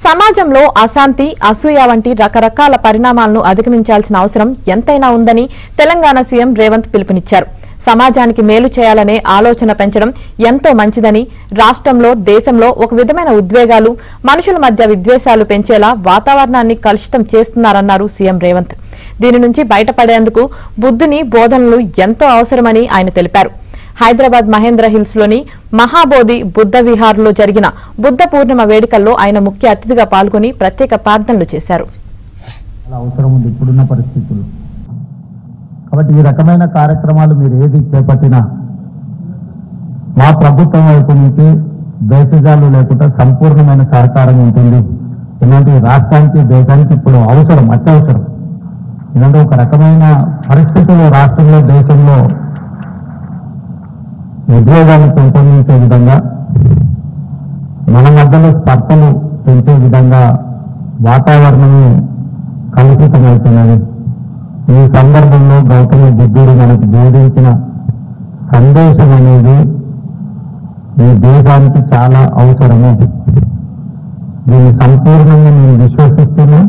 సమాజంలో అశాంతి, అసూయ వంటి రకరకాల పరిణామాలను అధిగమించాల్సిన అవసరం ఎంతైనా ఉందని తెలంగాణ సీఎం రేవంత్ పిలుపునిచ్చారు. సమాజానికి మేలు చేయాలనే ఆలోచన పెంచడం ఎంతో మంచిదని, రాష్ట్రంలో, దేశంలో ఒక విధమైన ఉద్వేగాలు, మనుషుల మధ్య విద్వేషాలు పెంచేలా వాతావరణాన్ని కలుషితం చేస్తున్నారన్నారు సీఎం రేవంత్. దీని నుంచి బయటపడేందుకు బుద్ధుని బోధనలు ఎంతో అవసరమని ఆయన తెలిపారు. హైదరాబాద్ మహేంద్ర హిల్స్ లోని మహాబోధి బుద్ధ విహార్లో జరిగిన బుద్ధ పూర్ణిమ వేడుకల్లో ఆయన ముఖ్య అతిథిగా పాల్గొని ప్రత్యేక ప్రార్థనలు చేశారు. అవసరం ఉంది ఇప్పుడున్న పరిస్థితుల్లో. కాబట్టి ఈ రకమైన కార్యక్రమాలు మీరు ఏది చేపట్టినా మా ప్రభుత్వం వైపు నుంచి దేశజాలు లేకుండా సంపూర్ణమైన సహకారం ఉంటుంది. ఇలాంటి రాష్ట్రానికి, దేశానికి ఇప్పుడు అవసరం, అత్యవసరం. ఇలాంటి ఒక రకమైన పరిస్థితులు రాష్ట్రంలో, దేశంలో ఉద్యోగాన్ని పెంపొందించే విధంగా, మన మధ్యలో స్పర్ధలు పెంచే విధంగా వాతావరణము కలుషితమవుతున్నది. ఈ సందర్భంలో గౌతమ బుద్ధుడు మనకు బోధించిన సందేశం అనేది ఈ దేశానికి చాలా అవసరము. దీన్ని సంపూర్ణంగా నేను విశ్వసిస్తున్నా.